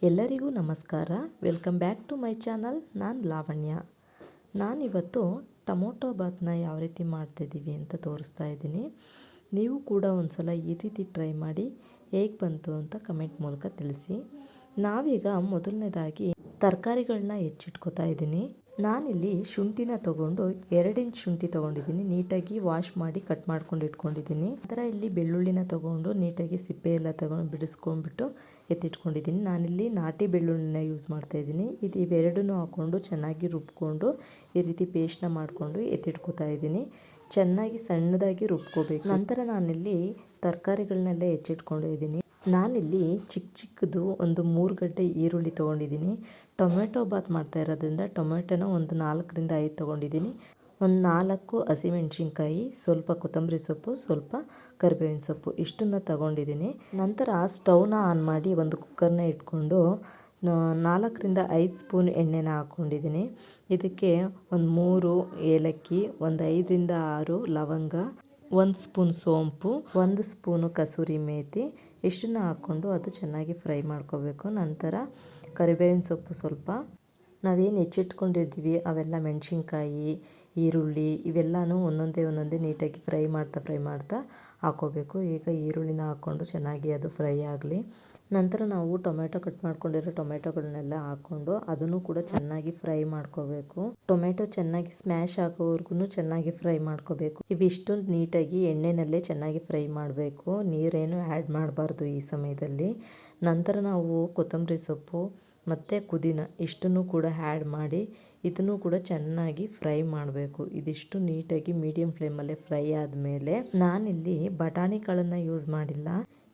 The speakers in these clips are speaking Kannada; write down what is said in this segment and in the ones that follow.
ಎಲ್ಲರಿಗೂ ನಮಸ್ಕಾರ. Welcome back to my channel. ನಾನು ಲಾವಣ್ಯ. ನಾನಿವತ್ತು ಟೊಮೊಟೊ ಬಾತ್ನ ಯಾವ ರೀತಿ ಮಾಡ್ತಿದ್ದೀವಿ ಅಂತ ತೋರಿಸ್ತಾ ಇದ್ದೀನಿ. ನೀವು ಕೂಡ ಒಂದು ಸಲ ಈ ರೀತಿ ಟ್ರೈ ಮಾಡಿ ಹೇಗೆ ಬಂತು ಅಂತ ಕಮೆಂಟ್ ಮೂಲಕ ತಿಳಿಸಿ. ನಾವೀಗ ಮೊದಲನೇದಾಗಿ ತರಕಾರಿಗಳನ್ನ ಹೆಚ್ಚಿಟ್ಕೋತಾ ಇದ್ದೀನಿ. ನಾನಿಲ್ಲಿ ಶುಂಠಿನ ತೊಗೊಂಡು 2 ಇಂಚ್ ಶುಂಠಿ ತೊಗೊಂಡಿದ್ದೀನಿ. ನೀಟಾಗಿ ವಾಶ್ ಮಾಡಿ ಕಟ್ ಮಾಡ್ಕೊಂಡು ಇಟ್ಕೊಂಡಿದ್ದೀನಿ. ನಂತರ ಇಲ್ಲಿ ಬೆಳ್ಳುಳ್ಳಿನ ತೊಗೊಂಡು ನೀಟಾಗಿ ಸಿಪ್ಪೆ ಎಲ್ಲ ಬಿಡಿಸ್ಕೊಂಡ್ಬಿಟ್ಟು ಎತ್ತಿಟ್ಕೊಂಡಿದ್ದೀನಿ. ನಾನಿಲ್ಲಿ ನಾಟಿ ಬೆಳ್ಳುಳ್ಳಿನ ಯೂಸ್ ಮಾಡ್ತಾ ಇದ್ದೀನಿ. ಇವೆರಡನ್ನೂ ಹಾಕ್ಕೊಂಡು ಚೆನ್ನಾಗಿ ರುಬ್ಕೊಂಡು ಈ ರೀತಿ ಪೇಸ್ಟ್ನ ಮಾಡಿಕೊಂಡು ಎತ್ತಿಟ್ಕೋತಾ ಇದ್ದೀನಿ. ಚೆನ್ನಾಗಿ ಸಣ್ಣದಾಗಿ ರುಬ್ಕೋಬೇಕು. ನಂತರ ನಾನಿಲ್ಲಿ ತರಕಾರಿಗಳನ್ನೆಲ್ಲ ಹೆಚ್ಚಿಟ್ಕೊಂಡಿದ್ದೀನಿ. ನಾನಿಲ್ಲಿ ಚಿಕ್ಕದು ಒಂದು 3 ಗಡ್ಡೆ ಈರುಳ್ಳಿ ತೊಗೊಂಡಿದ್ದೀನಿ. ಟೊಮೆಟೊ ಬಾತ್ ಮಾಡ್ತಾ ಇರೋದ್ರಿಂದ ಟೊಮೆಟೊನ ಒಂದು 4ರಿಂದ 5 ತೊಗೊಂಡಿದ್ದೀನಿ. ಒಂದು 4 ಹಸಿಮೆಣ್ಸಿನ್ಕಾಯಿ, ಸ್ವಲ್ಪ ಕೊತ್ತಂಬರಿ ಸೊಪ್ಪು, ಸ್ವಲ್ಪ ಕರಿಬೇವಿನ ಸೊಪ್ಪು ಇಷ್ಟನ್ನು ತೊಗೊಂಡಿದ್ದೀನಿ. ನಂತರ ಸ್ಟವ್ನ ಆನ್ ಮಾಡಿ ಒಂದು ಕುಕ್ಕರ್ನ ಇಟ್ಕೊಂಡು 4ರಿಂದ 5 ಸ್ಪೂನ್ ಎಣ್ಣೆನ ಹಾಕ್ಕೊಂಡಿದ್ದೀನಿ. ಇದಕ್ಕೆ ಒಂದು 3 ಏಲಕ್ಕಿ, ಒಂದು 5ರಿಂದ 6 ಲವಂಗ, 1 ಸ್ಪೂನ್ ಸೋಂಪು, 1 ಸ್ಪೂನು ಕಸೂರಿ ಮೇಥಿ ಇಷ್ಟನ್ನು ಹಾಕ್ಕೊಂಡು ಅದು ಚೆನ್ನಾಗಿ ಫ್ರೈ ಮಾಡ್ಕೋಬೇಕು. ನಂತರ ಕರಿಬೇವಿನ ಸೊಪ್ಪು ಸ್ವಲ್ಪ, ನಾವೇನು ಹೆಚ್ಚಿಟ್ಕೊಂಡಿರ್ತೀವಿ ಅವೆಲ್ಲ ಮೆಣಸಿನ್ಕಾಯಿ, ಈರುಳ್ಳಿ ಇವೆಲ್ಲನೂ ಒಂದೊಂದೇ ನೀಟಾಗಿ ಫ್ರೈ ಮಾಡ್ತಾ ಹಾಕ್ಕೋಬೇಕು. ಈಗ ಈರುಳ್ಳಿನ ಹಾಕ್ಕೊಂಡು ಚೆನ್ನಾಗಿ ಅದು ಫ್ರೈ ಆಗಲಿ. ನಂತರ ನಾವು ಕಟ್ ಮಾಡ್ಕೊಂಡಿರೋ ಟೊಮೆಟೊಗಳನ್ನೆಲ್ಲ ಹಾಕ್ಕೊಂಡು ಅದನ್ನು ಕೂಡ ಚೆನ್ನಾಗಿ ಫ್ರೈ ಮಾಡ್ಕೋಬೇಕು. ಟೊಮೆಟೊ ಚೆನ್ನಾಗಿ ಸ್ಮ್ಯಾಶ್ ಆಗೋವರೆಗೂ ಚೆನ್ನಾಗಿ ಫ್ರೈ ಮಾಡ್ಕೋಬೇಕು. ಇವಿಷ್ಟು ನೀಟಾಗಿ ಎಣ್ಣೆನಲ್ಲೇ ಚೆನ್ನಾಗಿ ಫ್ರೈ ಮಾಡಬೇಕು. ನೀರೇನು ಆ್ಯಡ್ ಮಾಡಬಾರ್ದು ಈ ಸಮಯದಲ್ಲಿ. ನಂತರ ನಾವು ಕೊತ್ತಂಬರಿ ಸೊಪ್ಪು ಮತ್ತು ಪುದೀನ ಇಷ್ಟನ್ನು ಕೂಡ ಆ್ಯಡ್ ಮಾಡಿ ಇದನ್ನು ಕೂಡ ಚೆನ್ನಾಗಿ ಫ್ರೈ ಮಾಡಬೇಕು. ಇದಿಷ್ಟು ನೀಟಾಗಿ ಮೀಡಿಯಂ ಫ್ಲೇಮಲ್ಲೇ ಫ್ರೈ ಆದಮೇಲೆ ನಾನಿಲ್ಲಿ ಬಟಾಣಿ ಕಾಳನ್ನು ಯೂಸ್ ಮಾಡಿಲ್ಲ.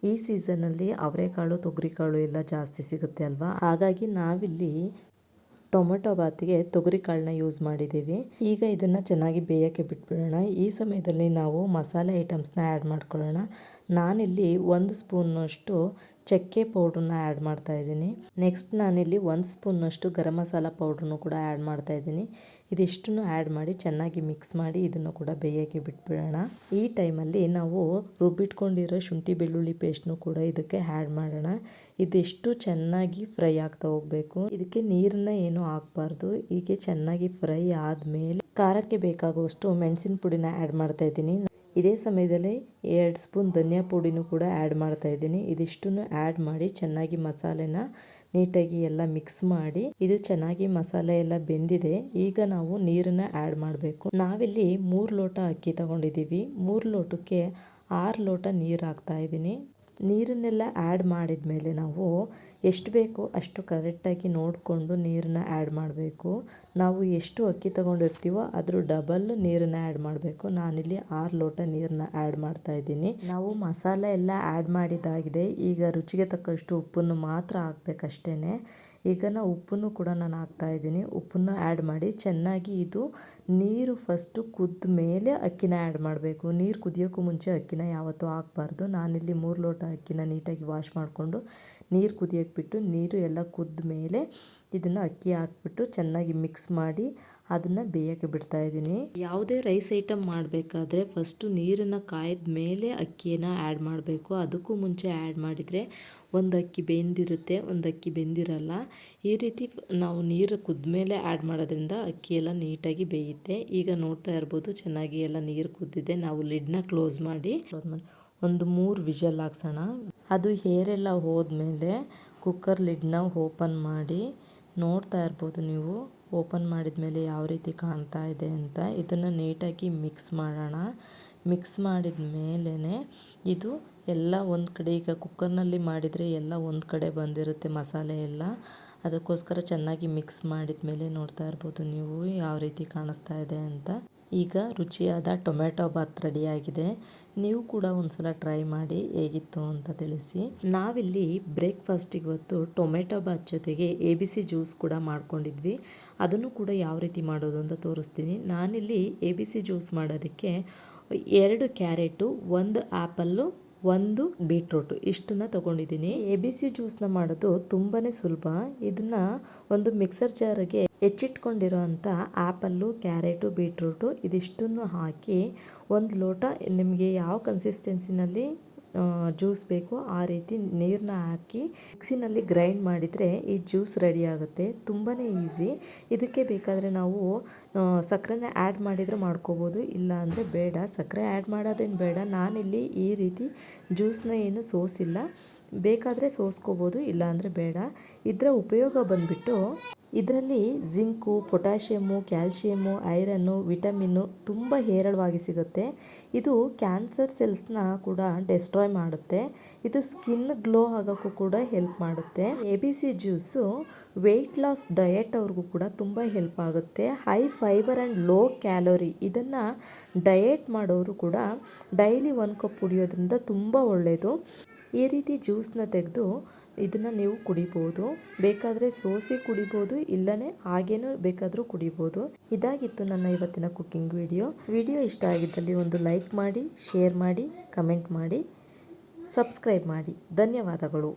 ಈ ಸೀಸನಲ್ಲಿ ಅವರೆಕಾಳು, ತೊಗರಿಕಾಳು ಎಲ್ಲ ಜಾಸ್ತಿ ಸಿಗುತ್ತೆ ಅಲ್ವಾ, ಹಾಗಾಗಿ ನಾವಿಲ್ಲಿ ಟೊಮೆಟೊ ಬಾತಿಗೆ ತೊಗರಿ ಕಾಳನ್ನ ಯೂಸ್ ಮಾಡಿದ್ದೀವಿ. ಈಗ ಇದನ್ನು ಚೆನ್ನಾಗಿ ಬೇಯೋಕ್ಕೆ ಬಿಟ್ಬಿಡೋಣ. ಈ ಸಮಯದಲ್ಲಿ ನಾವು ಮಸಾಲೆ ಐಟಮ್ಸ್ನ ಆ್ಯಡ್ ಮಾಡ್ಕೊಳ್ಳೋಣ. ನಾನಿಲ್ಲಿ 1 ಸ್ಪೂನ್ನಷ್ಟು ಚಕ್ಕೆ ಪೌಡ್ರನ್ನ ಆ್ಯಡ್ ಮಾಡ್ತಾ ಇದ್ದೀನಿ. ನೆಕ್ಸ್ಟ್ ನಾನಿಲ್ಲಿ 1 ಸ್ಪೂನ್ನಷ್ಟು ಗರಂ ಮಸಾಲ ಪೌಡ್ರನ್ನು ಕೂಡ ಆ್ಯಡ್ ಮಾಡ್ತಾ ಇದ್ದೀನಿ. ಇದಿಷ್ಟನ್ನು ಆ್ಯಡ್ ಮಾಡಿ ಚೆನ್ನಾಗಿ ಮಿಕ್ಸ್ ಮಾಡಿ ಇದನ್ನು ಕೂಡ ಬೇಯೋಕ್ಕೆ ಬಿಟ್ಬಿಡೋಣ. ಈ ಟೈಮಲ್ಲಿ ನಾವು ರುಬ್ಬಿಟ್ಕೊಂಡಿರೋ ಶುಂಠಿ ಬೆಳ್ಳುಳ್ಳಿ ಪೇಸ್ಟ್ನು ಕೂಡ ಇದಕ್ಕೆ ಆ್ಯಡ್ ಮಾಡೋಣ. ಇದಿಷ್ಟು ಚೆನ್ನಾಗಿ ಫ್ರೈ ಆಗ್ತಾ ಹೋಗಬೇಕು. ಇದಕ್ಕೆ ನೀರನ್ನ ಏನು ಹಾಕಬಾರ್ದು. ಹೀಗೆ ಚೆನ್ನಾಗಿ ಫ್ರೈ ಆದಮೇಲೆ ಖಾರಕ್ಕೆ ಬೇಕಾಗುವಷ್ಟು ಮೆಣಸಿನ ಪುಡಿನ ಆ್ಯಡ್ ಮಾಡ್ತಾ ಇದ್ದೀನಿ. ಇದೇ ಸಮಯದಲ್ಲಿ 2 ಸ್ಪೂನ್ ಧನಿಯಾ ಪುಡಿನೂ ಕೂಡ ಆ್ಯಡ್ ಮಾಡ್ತಾ ಇದ್ದೀನಿ. ಇದಿಷ್ಟನ್ನು ಆ್ಯಡ್ ಮಾಡಿ ಚೆನ್ನಾಗಿ ಮಸಾಲೆನ ನೀಟಾಗಿ ಎಲ್ಲ ಮಿಕ್ಸ್ ಮಾಡಿ, ಇದು ಚೆನ್ನಾಗಿ ಮಸಾಲೆ ಎಲ್ಲ ಬೆಂದಿದೆ. ಈಗ ನಾವು ನೀರನ್ನ ಆ್ಯಡ್ ಮಾಡಬೇಕು. ನಾವಿಲ್ಲಿ 3 ಲೋಟ ಅಕ್ಕಿ ತಗೊಂಡಿದ್ದೀವಿ. 3 ಲೋಟಕ್ಕೆ 6 ಲೋಟ ನೀರು ಹಾಕ್ತಾ ಇದ್ದೀನಿ. ನೀರನ್ನೆಲ್ಲ ಆ್ಯಡ್ ಮಾಡಿದ ಮೇಲೆ ನಾವು ಎಷ್ಟು ಬೇಕೋ ಅಷ್ಟು ಕರೆಕ್ಟಾಗಿ ನೋಡಿಕೊಂಡು ನೀರನ್ನ ಆ್ಯಡ್ ಮಾಡಬೇಕು. ನಾವು ಎಷ್ಟು ಅಕ್ಕಿ ತೊಗೊಂಡಿರ್ತೀವೋ ಅದ್ರ ಡಬಲ್ ನೀರನ್ನ ಆ್ಯಡ್ ಮಾಡಬೇಕು. ನಾನಿಲ್ಲಿ 6 ಲೋಟ ನೀರನ್ನ ಆ್ಯಡ್ ಮಾಡ್ತಾ ಇದ್ದೀನಿ. ನಾವು ಮಸಾಲೆ ಎಲ್ಲ ಆ್ಯಡ್ ಮಾಡಿದ್ದಾಗಿದೆ. ಈಗ ರುಚಿಗೆ ತಕ್ಕಷ್ಟು ಉಪ್ಪನ್ನು ಮಾತ್ರ ಹಾಕಬೇಕಷ್ಟೇ. ಈಗ ಉಪ್ಪನ್ನು ಕೂಡ ನಾನು ಹಾಕ್ತಾ ಇದ್ದೀನಿ. ಉಪ್ಪನ್ನು ಆ್ಯಡ್ ಮಾಡಿ ಚೆನ್ನಾಗಿ ಇದು ನೀರು ಫಸ್ಟು ಕುದ್ದ ಮೇಲೆ ಅಕ್ಕಿನ ಆ್ಯಡ್ ಮಾಡಬೇಕು. ನೀರು ಕುದಿಯೋಕ್ಕೂ ಮುಂಚೆ ಅಕ್ಕಿನ ಯಾವತ್ತೂ ಹಾಕಬಾರ್ದು. ನಾನಿಲ್ಲಿ 3 ಲೋಟ ಅಕ್ಕಿನ ನೀಟಾಗಿ ವಾಶ್ ಮಾಡಿಕೊಂಡು ನೀರು ಕುದಿಯೋಕ್ಕೆ ಬಿಟ್ಟು, ನೀರು ಎಲ್ಲ ಕುದ್ದ ಮೇಲೆ ಇದನ್ನು ಅಕ್ಕಿ ಹಾಕ್ಬಿಟ್ಟು ಚೆನ್ನಾಗಿ ಮಿಕ್ಸ್ ಮಾಡಿ ಅದನ್ನು ಬೇಯೋಕ್ಕೆ ಬಿಡ್ತಾ ಇದ್ದೀನಿ. ಯಾವುದೇ ರೈಸ್ ಐಟಮ್ ಮಾಡಬೇಕಾದ್ರೆ ಫಸ್ಟು ನೀರನ್ನು ಕಾಯ್ದ ಮೇಲೆ ಅಕ್ಕಿಯನ್ನು ಆ್ಯಡ್ ಮಾಡಬೇಕು. ಅದಕ್ಕೂ ಮುಂಚೆ ಆ್ಯಡ್ ಮಾಡಿದರೆ ಒಂದು ಅಕ್ಕಿ ಬೆಂದಿರುತ್ತೆ, ಒಂದು ಅಕ್ಕಿ ಬೆಂದಿರಲ್ಲ. ಈ ರೀತಿ ನಾವು ನೀರು ಕುದ್ದ ಮೇಲೆ ಆ್ಯಡ್ ಮಾಡೋದ್ರಿಂದ ಅಕ್ಕಿ ಎಲ್ಲ ನೀಟಾಗಿ ಬೇಯುತ್ತೆ. ಈಗ ನೋಡ್ತಾ ಇರ್ಬೋದು ಚೆನ್ನಾಗಿ ಎಲ್ಲ ನೀರು ಕುದ್ದಿದೆ. ನಾವು ಲಿಡ್ನ ಕ್ಲೋಸ್ ಮಾಡಿ ಒಂದು 3 ವಿಷಲ್ ಹಾಕ್ಸೋಣ. ಅದು ಏರೆಲ್ಲ ಹೋದ್ಮೇಲೆ ಕುಕ್ಕರ್ ಲಿಡ್ನ ಓಪನ್ ಮಾಡಿ ನೋಡ್ತಾ ಇರ್ಬೋದು ನೀವು. ಓಪನ್ ಮಾಡಿದ ಮೇಲೆ ಯಾವ ರೀತಿ ಕಾಣ್ತಾ ಇದೆ ಅಂತ. ಇದನ್ನು ನೀಟಾಗಿ ಮಿಕ್ಸ್ ಮಾಡೋಣ. ಮಿಕ್ಸ್ ಮಾಡಿದ ಮೇಲೇ ಇದು ಎಲ್ಲ ಒಂದು ಕಡೆ, ಈಗ ಕುಕ್ಕರ್ನಲ್ಲಿ ಮಾಡಿದರೆ ಎಲ್ಲ ಒಂದು ಕಡೆ ಬಂದಿರುತ್ತೆ ಮಸಾಲೆ ಎಲ್ಲ. ಅದಕ್ಕೋಸ್ಕರ ಚೆನ್ನಾಗಿ ಮಿಕ್ಸ್ ಮಾಡಿದ ಮೇಲೆ ನೋಡ್ತಾ ಇರ್ಬೋದು ನೀವು ಯಾವ ರೀತಿ ಕಾಣಿಸ್ತಾ ಇದೆ ಅಂತ. ಈಗ ರುಚಿಯಾದ ಟೊಮೆಟೊ ಬಾತ್ ರೆಡಿಯಾಗಿದೆ. ನೀವು ಕೂಡ ಒಂದ್ಸಲ ಟ್ರೈ ಮಾಡಿ ಹೇಗಿತ್ತು ಅಂತ ತಿಳಿಸಿ. ನಾವಿಲ್ಲಿ ಬ್ರೇಕ್ಫಾಸ್ಟಿಗೆ ಇವತ್ತು ಟೊಮೆಟೊ ಬಾತ್ ಜೊತೆಗೆ ABC ಜ್ಯೂಸ್ ಕೂಡ ಮಾಡ್ಕೊಂಡಿದ್ವಿ. ಅದನ್ನು ಕೂಡ ಯಾವ ರೀತಿ ಮಾಡೋದು ಅಂತ ತೋರಿಸ್ತೀನಿ. ನಾನಿಲ್ಲಿ ABC ಜ್ಯೂಸ್ ಮಾಡೋದಕ್ಕೆ 2 ಕ್ಯಾರೆಟು, 1 ಆ್ಯಪಲ್ಲು, 1 ಬೀಟ್ರೂಟು ಇಷ್ಟನ್ನು ತೊಗೊಂಡಿದ್ದೀನಿ. ABC ಜ್ಯೂಸ್ನ ಮಾಡೋದು ತುಂಬಾ ಸುಲಭ. ಇದನ್ನು ಒಂದು ಮಿಕ್ಸರ್ ಜಾರಿಗೆ ಹೆಚ್ಚಿಟ್ಕೊಂಡಿರೋ ಅಂಥ ಆ್ಯಪಲ್ಲು, ಕ್ಯಾರೆಟು, ಬೀಟ್ರೂಟು ಇದಿಷ್ಟನ್ನು ಹಾಕಿ 1 ಲೋಟ, ನಿಮಗೆ ಯಾವ ಕನ್ಸಿಸ್ಟೆನ್ಸಿನಲ್ಲಿ ಜ್ಯೂಸ್ ಬೇಕು ಆ ರೀತಿ ನೀರನ್ನ ಹಾಕಿ ಮಿಕ್ಸಿನಲ್ಲಿ ಗ್ರೈಂಡ್ ಮಾಡಿದರೆ ಈ ಜ್ಯೂಸ್ ರೆಡಿ ಆಗುತ್ತೆ. ತುಂಬಾ ಈಸಿ. ಇದಕ್ಕೆ ಬೇಕಾದರೆ ನಾವು ಸಕ್ಕರೆನ ಆ್ಯಡ್ ಮಾಡಿದರೆ ಮಾಡ್ಕೋಬೋದು, ಇಲ್ಲ ಅಂದರೆ ಬೇಡ. ಸಕ್ಕರೆ ಆ್ಯಡ್ ಮಾಡೋದೇನು ಬೇಡ. ನಾನಿಲ್ಲಿ ಈ ರೀತಿ ಜ್ಯೂಸನ್ನ ಏನು ಸೋಸಿಲ್ಲ, ಬೇಕಾದರೆ ಸೋಸ್ಕೋಬೋದು, ಇಲ್ಲ ಅಂದರೆ ಬೇಡ. ಇದರ ಉಪಯೋಗ ಬಂದುಬಿಟ್ಟು ಇದರಲ್ಲಿ zinc, potassium, calcium, iron, vitamin ತುಂಬ ಹೇರಳವಾಗಿ ಸಿಗುತ್ತೆ. ಇದು ಕ್ಯಾನ್ಸರ್ ಸೆಲ್ಸ್ನ ಕೂಡ ಡೆಸ್ಟ್ರಾಯ್ ಮಾಡುತ್ತೆ. ಇದು ಸ್ಕಿನ್ ಗ್ಲೋ ಆಗೋಕ್ಕೂ ಕೂಡ ಹೆಲ್ಪ್ ಮಾಡುತ್ತೆ. ABC juice weight loss diet ಅವ್ರಿಗೂ ಕೂಡ ತುಂಬ ಹೆಲ್ಪ್ ಆಗುತ್ತೆ. High fibre and low calorie. ಇದನ್ನು ಡಯಟ್ ಮಾಡೋರು ಕೂಡ ಡೈಲಿ 1 ಕಪ್ ಕುಡಿಯೋದ್ರಿಂದ ತುಂಬ ಒಳ್ಳೆಯದು. ಈ ರೀತಿ ಜ್ಯೂಸನ್ನ ತೆಗೆದು ಇದನ್ನು ನೀವು ಕುಡಿಬೋದು. ಬೇಕಾದರೆ ಸೋಸಿ ಕುಡಿಬೋದು, ಇಲ್ಲನೇ ಹಾಗೇನೂ ಬೇಕಾದರೂ ಕುಡಿಬೋದು. ಇದಾಗಿತ್ತು ನನ್ನ ಇವತ್ತಿನ ಕುಕ್ಕಿಂಗ್ ವಿಡಿಯೋ ಇಷ್ಟ ಆಗಿದ್ದಲ್ಲಿ ಒಂದು ಲೈಕ್ ಮಾಡಿ, ಶೇರ್ ಮಾಡಿ, ಕಮೆಂಟ್ ಮಾಡಿ, ಸಬ್ಸ್ಕ್ರೈಬ್ ಮಾಡಿ. ಧನ್ಯವಾದಗಳು.